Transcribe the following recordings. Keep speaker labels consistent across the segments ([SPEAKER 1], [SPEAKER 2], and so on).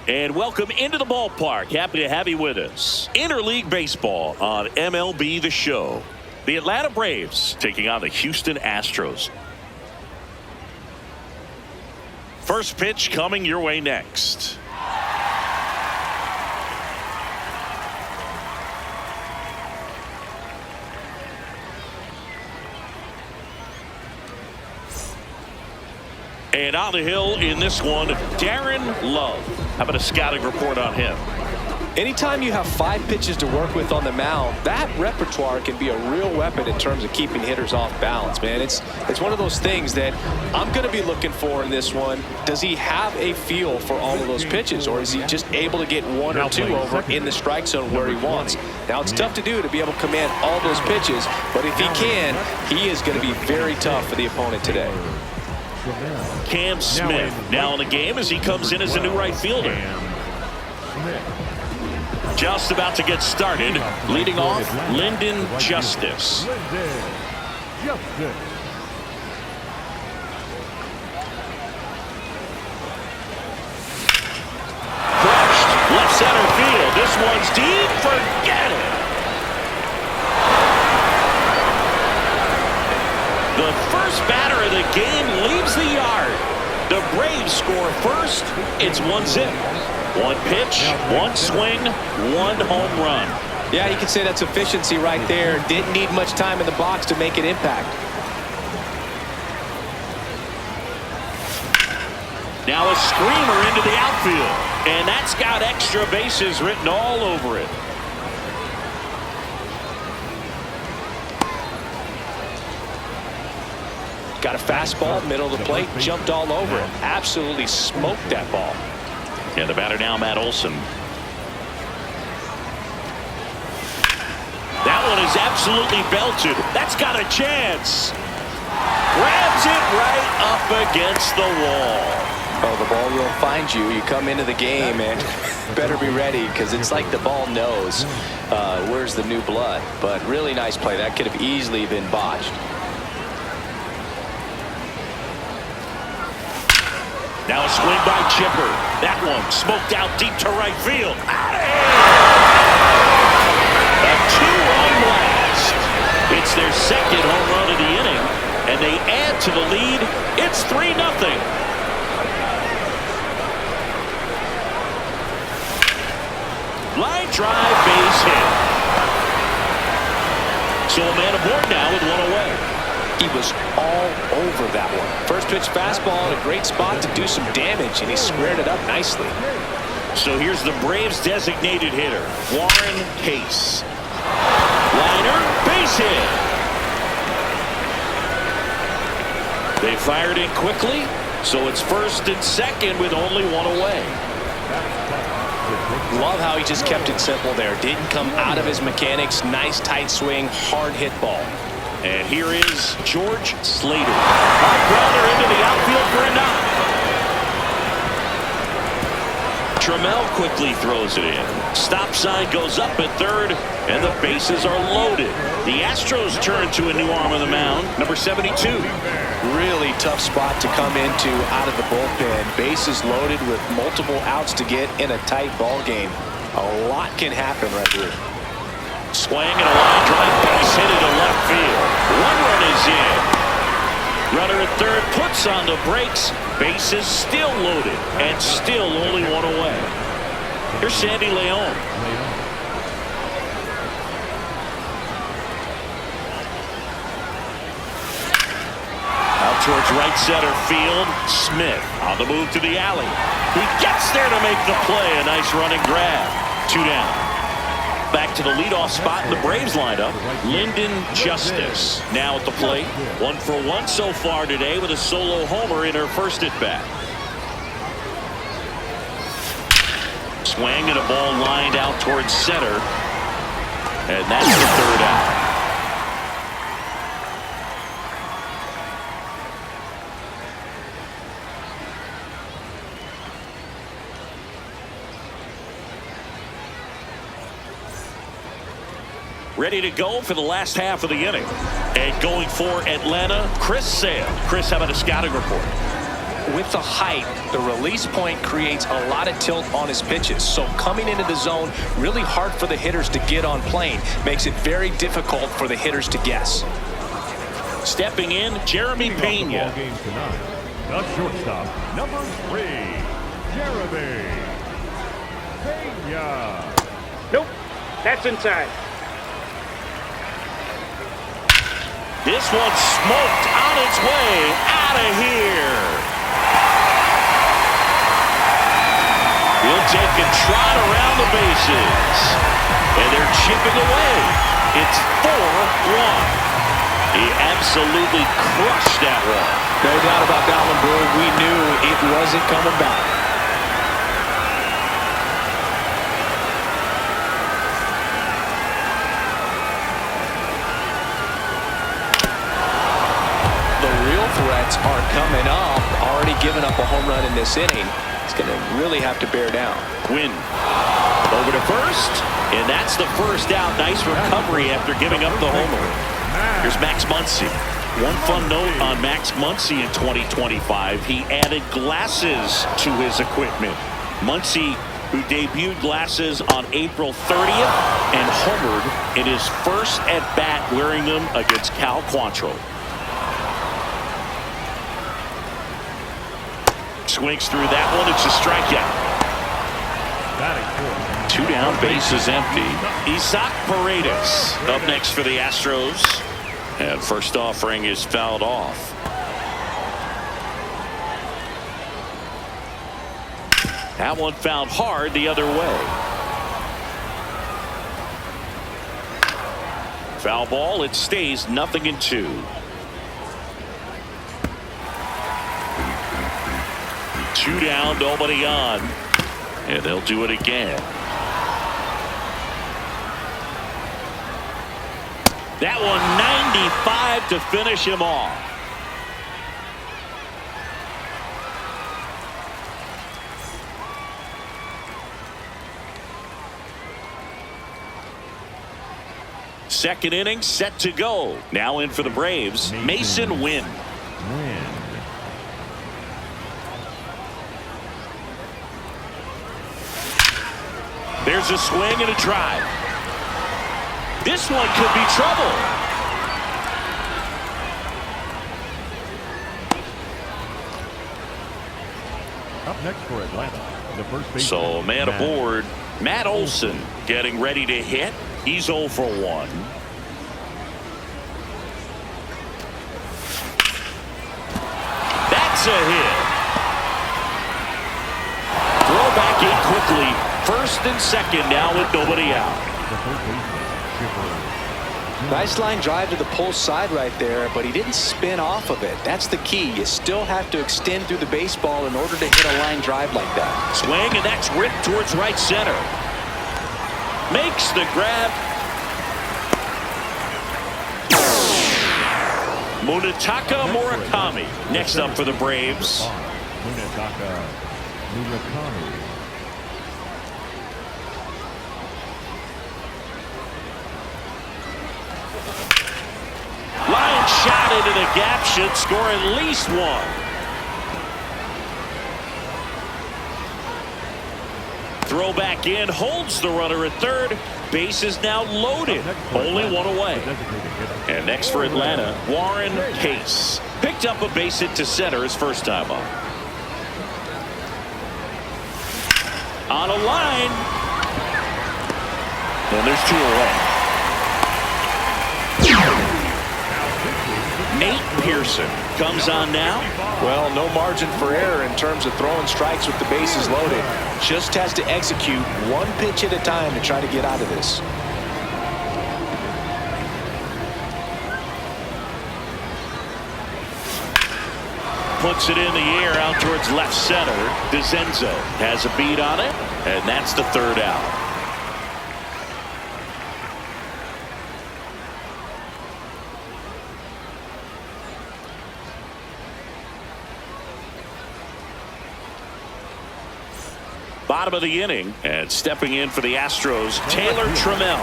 [SPEAKER 1] And welcome into the ballpark. Happy to have you with us. Interleague Baseball on MLB The Show. The Atlanta Braves taking on the Houston Astros. First pitch coming your way next. And on the hill in this one, Darren Love. How about a scouting report on him?
[SPEAKER 2] Anytime you have 5 pitches to work with on the mound, that repertoire can be a real weapon in terms of keeping hitters off balance, man. It's one of those things that I'm going to be looking for in this one. Does he have a feel for all of those pitches, or is he just able to get 1 or 2 over in the strike zone where he wants? Now, it's tough to do to be able to command all those pitches, but if he can, he is going to be very tough for the opponent today.
[SPEAKER 1] Cam Smith now in the game as he comes in as a new right fielder. Just about to get started. Leading off, Lyndon Justice. Crushed. Left center field. This one's deep. Forget it. The first batter of the game leaves the yard. The Braves score first. It's 1-0. 1 pitch, 1 swing, 1 home run.
[SPEAKER 2] Yeah, you can say that's efficiency right there. Didn't need much time in the box to make an impact.
[SPEAKER 1] Now a screamer into the outfield. And that's got extra bases written all over it.
[SPEAKER 2] Got a fastball, middle of the plate, jumped all over it. Absolutely smoked that ball.
[SPEAKER 1] And the batter now, Matt Olson. That one is absolutely belted. That's got a chance. Grabs it right up against the wall.
[SPEAKER 2] Oh, the ball will find you. You come into the game and better be ready, because it's like the ball knows where's the new blood. But really nice play. That could have easily been botched.
[SPEAKER 1] Now a swing by Chipper. That one smoked out deep to right field. Out of here! A 2-run blast. It's their second home run of the inning, and they add to the lead. It's 3-0. Line drive, base hit. So a man aboard now with 1 away.
[SPEAKER 2] He was all over that one. First pitch fastball in a great spot to do some damage, and he squared it up nicely.
[SPEAKER 1] So here's the Braves' designated hitter, Warren Case. Liner, base hit. They fired in quickly, so it's first and second with only 1 away.
[SPEAKER 2] Love how he just kept it simple there. Didn't come out of his mechanics. Nice tight swing, hard hit ball.
[SPEAKER 1] And here is George Slater. Hard grounder into the outfield for a knock. Trammell quickly throws it in. Stop sign goes up at third, and the bases are loaded. The Astros turn to a new arm of the mound, number 72.
[SPEAKER 2] Really tough spot to come into out of the bullpen. Bases loaded with multiple outs to get in a tight ball game. A lot can happen right here.
[SPEAKER 1] Swing and a line drive base hit into left field. 1 run is in. Runner at third puts on the brakes. Bases still loaded and still only 1 away. Here's Sandy Leon. Out towards right center field. Smith on the move to the alley. He gets there to make the play. A nice running grab. 2 down. Back to the leadoff spot in the Braves lineup, Lyndon Justice. Now at the plate, 1 for 1 so far today with a solo homer in her first at bat. Swing and a ball lined out towards center, and that's the 3rd out. Ready to go for the last half of the inning. And going for Atlanta, Chris Sale. Chris, how about a scouting report?
[SPEAKER 2] with the height, the release point creates a lot of tilt on his pitches. So coming into the zone, really hard for the hitters to get on plane. Makes it very difficult for the hitters to guess.
[SPEAKER 1] Stepping in, Jeremy Pena.
[SPEAKER 3] The shortstop, number 3, Jeremy Pena.
[SPEAKER 4] Nope, that's inside.
[SPEAKER 1] This one's smoked on its way out of here. He'll take a trot around the bases. And they're chipping away. It's 4-1. He absolutely crushed that one.
[SPEAKER 2] No doubt about that one, bro. We knew it wasn't coming back. The real threats are coming up. Already giving up a home run in this inning. It's going to really have to bear down.
[SPEAKER 1] Win. Over to first. And that's the first out. Nice recovery after giving up the homer. Here's Max Muncy. One fun note on Max Muncy in 2025. He added glasses to his equipment. Muncy, who debuted glasses on April 30th and homered in his first at-bat wearing them against Cal Quantrill. Swings through that one. It's a strikeout. 2 down, base is empty. Isaac Paredes up next for the Astros. And first offering is fouled off. That one fouled hard the other way. Foul ball. It stays 0-2. 2 down, nobody on. And they'll do it again. That one 95 to finish him off. Second inning set to go. Now in for the Braves, Mason Wynn. There's a swing and a drive. This one could be trouble.
[SPEAKER 3] Up next for Atlanta, the first baseman.
[SPEAKER 1] So man aboard, Matt Olson getting ready to hit. He's 0 for 1. That's a hit. Throw back in quickly. First and second now with nobody out.
[SPEAKER 2] Nice line drive to the pull side right there, but he didn't spin off of it. That's the key. You still have to extend through the baseball in order to hit a line drive like that.
[SPEAKER 1] Swing, and that's ripped towards right center. Makes the grab. Munetaka Murakami next up for the Braves.
[SPEAKER 3] Munetaka Murakami.
[SPEAKER 1] Line shot into the gap, should score at least one. Throw back in, holds the runner at third. Base is now loaded. Only one away. And next for Atlanta, Warren Case. Picked up a base hit to center his first time up. On a line. And there's 2 away. Nate Pearson comes on now.
[SPEAKER 2] Well, no margin for error in terms of throwing strikes with the bases loaded. Just has to execute one pitch at a time to try to get out of this.
[SPEAKER 1] Puts it in the air out towards left center. DeZenzo has a beat on it, and that's the third out. Bottom of the inning, and stepping in for the Astros, Taylor Trammell.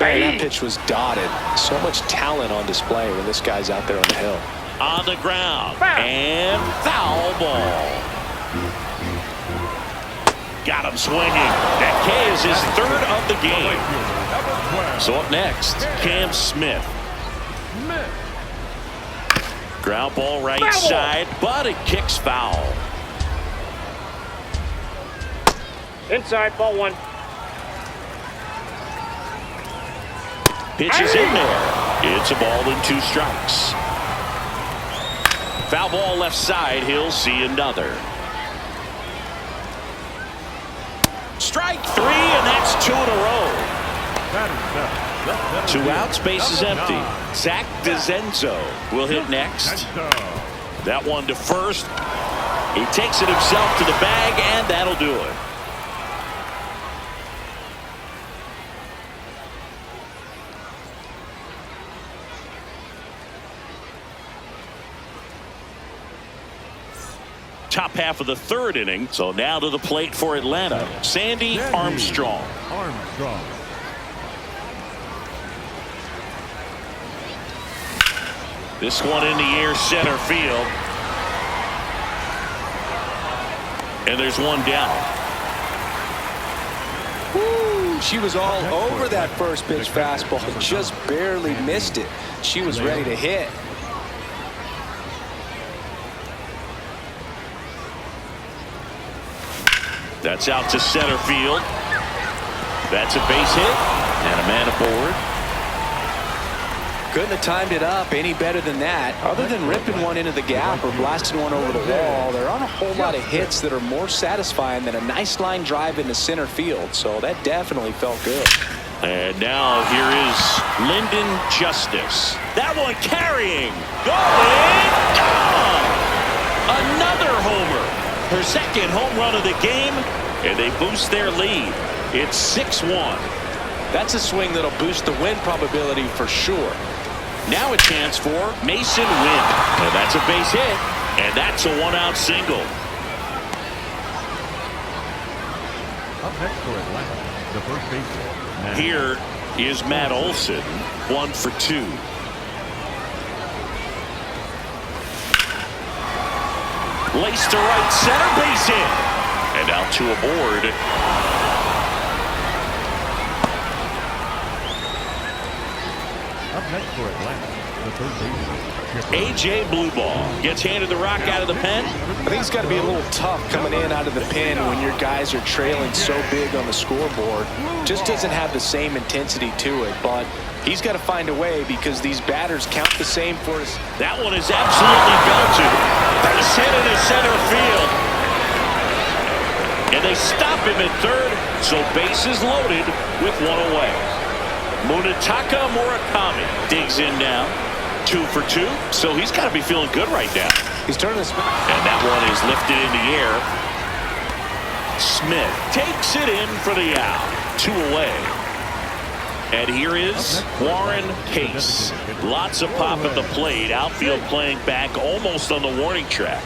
[SPEAKER 2] Man, that pitch was dotted. So much talent on display when this guy's out there on the hill.
[SPEAKER 1] On the ground. And foul ball. Got him swinging. That K is his third of the game. So up next, Cam Smith. Ground ball right side, but it kicks foul.
[SPEAKER 4] Inside, ball one.
[SPEAKER 1] Pitch is in there. It's a ball and 2 strikes. Foul ball left side. He'll see another. Strike 3, and that's 2 in a row. 2 outs, base is empty. Zach DeZenzo will hit next. That one to first. He takes it himself to the bag, and that'll do it. Top half of the 3rd inning. So now to the plate for Atlanta, Sandy Armstrong. This one in the air, center field. And there's one down.
[SPEAKER 2] Woo, she was all over that first pitch fastball. Just barely missed it. She was ready to hit.
[SPEAKER 1] That's out to center field. That's a base hit and a man aboard.
[SPEAKER 2] Couldn't have timed it up any better than that. Other than ripping one into the gap or blasting one over the wall, there aren't a whole lot of hits that are more satisfying than a nice line drive into center field. So that definitely felt good.
[SPEAKER 1] And now here is Lyndon Justice. That one carrying. Going. Gone. Another homer. Her second home run of the game, and they boost their lead. It's 6-1.
[SPEAKER 2] That's a swing that'll boost the win probability for sure.
[SPEAKER 1] Now a chance for Mason Wynn. And that's a base hit, and that's a 1-out single.
[SPEAKER 3] Up next for Atlanta, the first baseman.
[SPEAKER 1] Here is Matt Olson, 1 for 2. Lace to right center, base hit. And out to aboard.
[SPEAKER 3] Up next for Atlanta, the third baseman.
[SPEAKER 1] A.J. Blueball gets handed the rock out of the pen.
[SPEAKER 2] I think it's got to be a little tough coming in out of the pen when your guys are trailing so big on the scoreboard. Just doesn't have the same intensity to it, but he's got to find a way because these batters count the same for us.
[SPEAKER 1] That one is absolutely belted. Base hit into center field. And they stop him at third, so bases loaded with 1 away. Munetaka Murakami digs in now. 2 for 2, so he's got to be feeling good right now.
[SPEAKER 2] He's turning this.
[SPEAKER 1] And that one is lifted in the air. Smith takes it in for the out. 2 away. And here is Warren Case. Lots of pop at the plate. Outfield playing back almost on the warning track.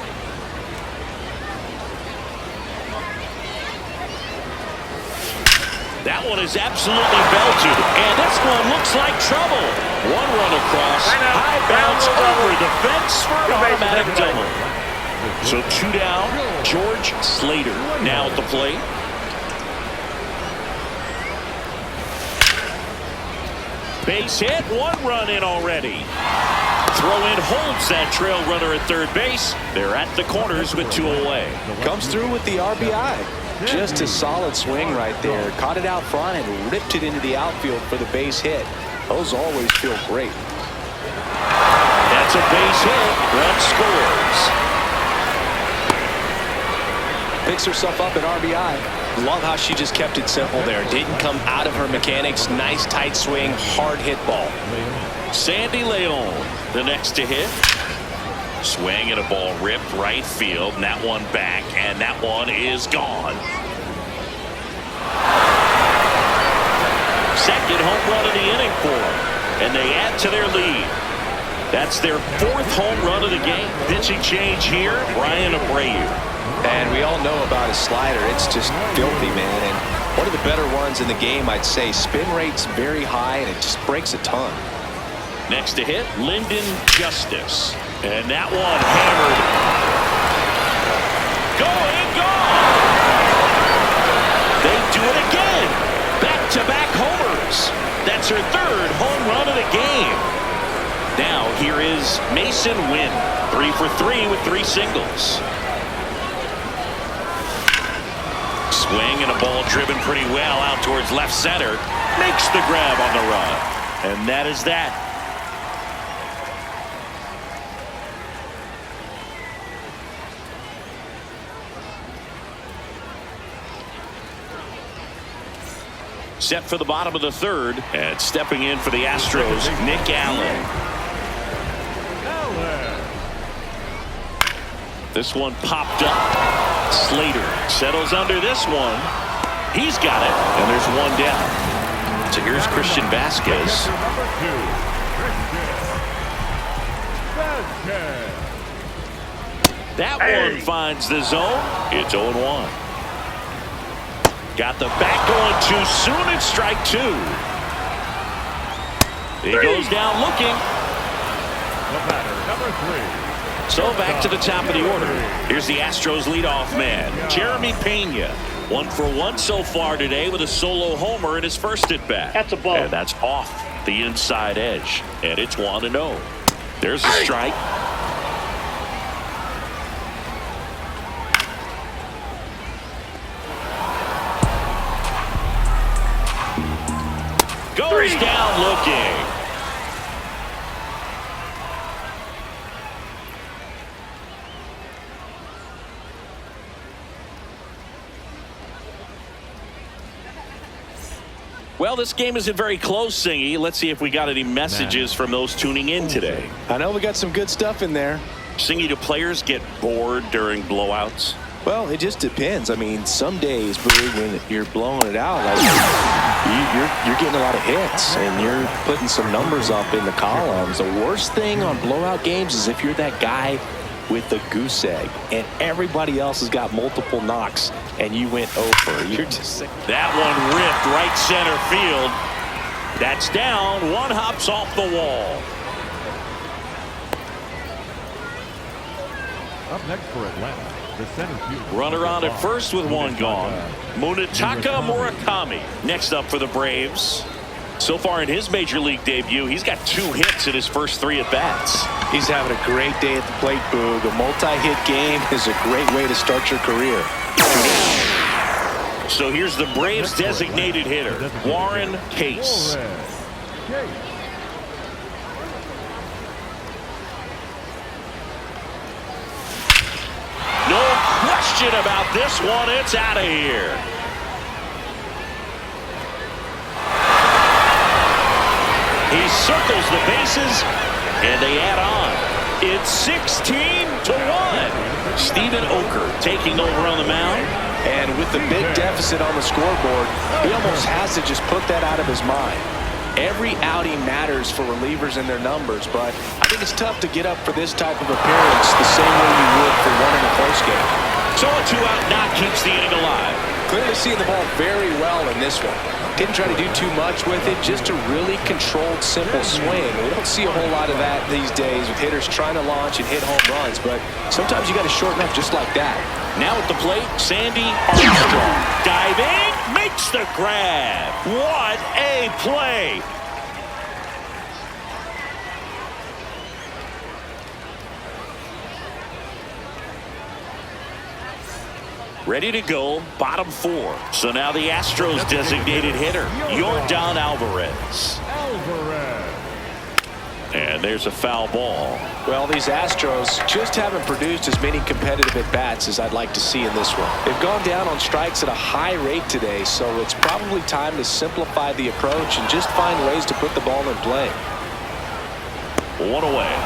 [SPEAKER 1] That one is absolutely belted. And this one looks like trouble. 1 run across. High bounce over the fence for an automatic double. So 2 down. George Slater now at the plate. Base hit. 1 run in already. Throw in holds that trail runner at third base. They're at the corners with 2 away.
[SPEAKER 2] Comes through with the RBI. Just a solid swing right there. Caught it out front and ripped it into the outfield for the base hit. Those always feel great.
[SPEAKER 1] That's a base hit. Run scores.
[SPEAKER 2] Picks herself up at RBI. Love how she just kept it simple there. Didn't come out of her mechanics. Nice tight swing. Hard hit ball.
[SPEAKER 1] Sandy Leon, the next to hit. Swing and a ball ripped right field, and that one back, and that one is gone. Second home run of the inning for them, and they add to their lead. That's their 4th home run of the game. Pitching change here, Ryan Abreu.
[SPEAKER 2] And we all know about his slider. It's just filthy, man. And One of the better ones in the game, I'd say. Spin rate's very high, and it just breaks a ton.
[SPEAKER 1] Next to hit, Lyndon Justice. And that one hammered. Going, gone. They do it again. Back-to-back homers. That's her third home run of the game. Now here is Mason Wynn. 3 for 3 with 3 singles. Swing and a ball driven pretty well out towards left center. Makes the grab on the run. And that is that. Set for the bottom of the third. And stepping in for the Astros, Nick Allen. This one popped up. Slater settles under this one. He's got it, and there's one down. So here's Christian Vasquez. That one finds the zone. It's 0-1. Got the bat going too soon. It's strike 2. He goes down looking.
[SPEAKER 3] The batter, number 3.
[SPEAKER 1] So back to the top of the order. Here's the Astros leadoff man, Jeremy Pena. 1 for 1 so far today with a solo homer in his first at bat.
[SPEAKER 4] That's a ball.
[SPEAKER 1] And that's off the inside edge. And it's 1-0. There's a strike. Goes down looking. Well, this game isn't very close, Singy. Let's see if we got any messages from those tuning in today.
[SPEAKER 2] I know we got some good stuff in there.
[SPEAKER 1] Singy, do players get bored during blowouts?
[SPEAKER 2] Well, it just depends. I mean, some days, when you're blowing it out, like you're getting a lot of hits and you're putting some numbers up in the columns. The worst thing on blowout games is if you're that guy with the goose egg and everybody else has got multiple knocks and you went over. You're just sick.
[SPEAKER 1] That one ripped right center field. That's down. One hops off the wall.
[SPEAKER 3] Up next for Atlanta, the center field.
[SPEAKER 1] Runner on at first with one gone. Munetaka Murakami next up for the Braves. So far in his major league debut, he's got 2 hits in his first 3 at-bats.
[SPEAKER 2] He's having a great day at the plate, Boog. A multi-hit game is a great way to start your career.
[SPEAKER 1] So here's the Braves' designated hitter, Warren Case. No question about this one. It's out of here. He circles the bases, and they add on. It's 16-1. Steven Oker taking over on the mound.
[SPEAKER 2] And with the big deficit on the scoreboard, he almost has to just put that out of his mind. Every outing matters for relievers and their numbers, but I think it's tough to get up for this type of appearance the same way you would for one in a close game.
[SPEAKER 1] So a 2-out knock keeps the inning alive.
[SPEAKER 2] Clearly seeing the ball very well in this one. Didn't try to do too much with it, just a really controlled, simple swing. We don't see a whole lot of that these days with hitters trying to launch and hit home runs, but sometimes you got to shorten up just like that.
[SPEAKER 1] Now at the plate, Sandy Armstrong. Diving, makes the grab. What a play. Ready to go, bottom 4. So now the Astros designated hitter, Yordan Alvarez. And there's a foul ball.
[SPEAKER 2] Well, these Astros just haven't produced as many competitive at-bats as I'd like to see in this one. They've gone down on strikes at a high rate today, so it's probably time to simplify the approach and just find ways to put the ball in play.
[SPEAKER 1] One away.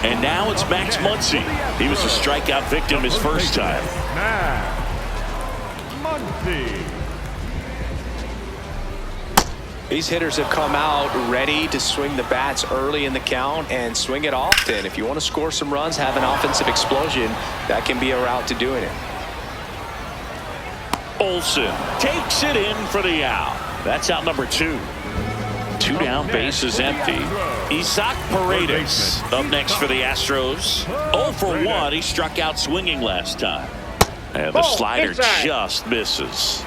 [SPEAKER 1] And now it's Max Muncy. He was a strikeout victim his first time.
[SPEAKER 2] These hitters have come out ready to swing the bats early in the count and swing it often. If you want to score some runs, have an offensive explosion, that can be a route to doing it.
[SPEAKER 1] Olsen takes it in for the out. That's out number 2. 2 down, base is empty. Isaac Paredes up next for the Astros. 0 for 1. He struck out swinging last time. And the slider just misses.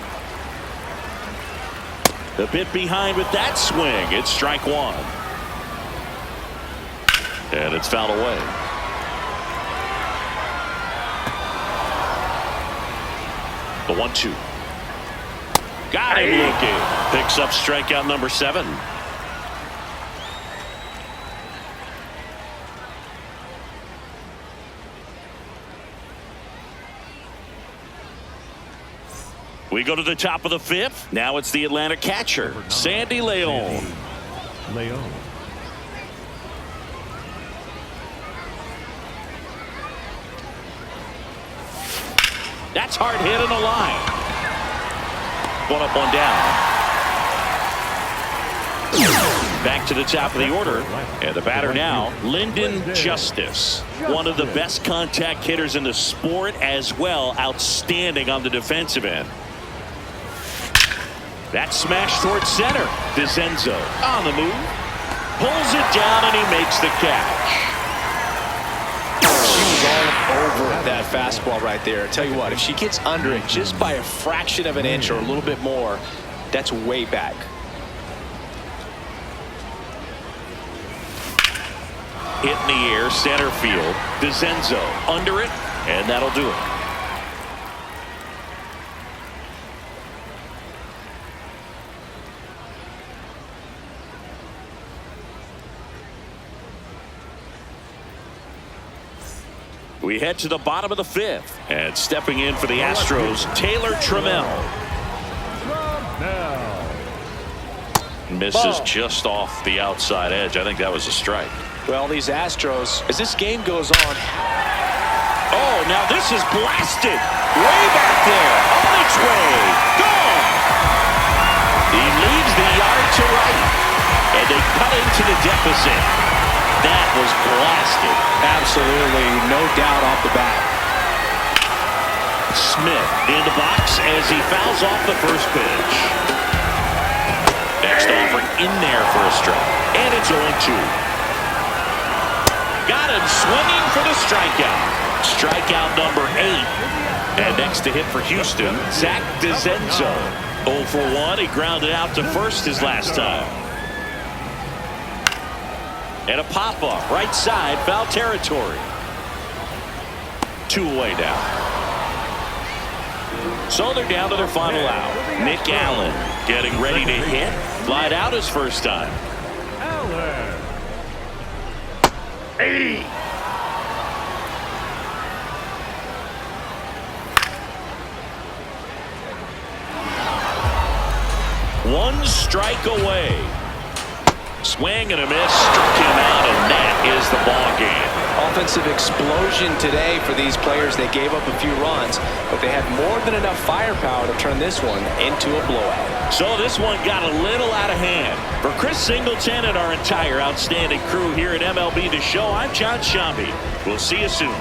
[SPEAKER 1] A bit behind with that swing. It's strike 1. And it's fouled away. The 1-2. Got him looking. Picks up strikeout number 7. We go to the top of the 5th. Now it's the Atlanta catcher, Sandy Leon. That's hard hit in the line. 1 up, 1 down. Back to the top of the order. And the batter now, Lyndon Justice. One of the best contact hitters in the sport as well. Outstanding on the defensive end. That smash towards center. DeZenzo on the move. Pulls it down and he makes the catch.
[SPEAKER 2] She was all over that fastball right there. I tell you what, if she gets under it just by a fraction of an inch or a little bit more, that's way back.
[SPEAKER 1] Hit in the air, center field. DeZenzo under it, and that'll do it. We head to the bottom of the 5th. And stepping in for the Astros, Taylor Trammell. Misses just off the outside edge. I think that was a strike.
[SPEAKER 2] Well, these Astros, as this game goes on.
[SPEAKER 1] Oh, now this is blasted. Way back there. On its way. Gone. He leaves the yard to right. And they cut into the deficit. That was blasted.
[SPEAKER 2] Absolutely, no doubt off the bat.
[SPEAKER 1] Smith in the box as he fouls off the first pitch. Next offer in there for a strike. And it's 0-2. Got him swinging for the strikeout. Strikeout number 8. And next to hit for Houston, Zach DeZenzo. 0 for 1. He grounded out to first his last time. And a pop-up right side, foul territory. 2 away now. So they're down to their final out. Nick Allen getting ready to hit. Flied out his first time. Hey. One strike away. Swing and a miss, struck him out, and that is the ball game.
[SPEAKER 2] Offensive explosion today for these players. They gave up a few runs, but they had more than enough firepower to turn this one into a blowout.
[SPEAKER 1] So this one got a little out of hand. For Chris Singleton and our entire outstanding crew here at MLB The Show, I'm John Shambi. We'll see you soon.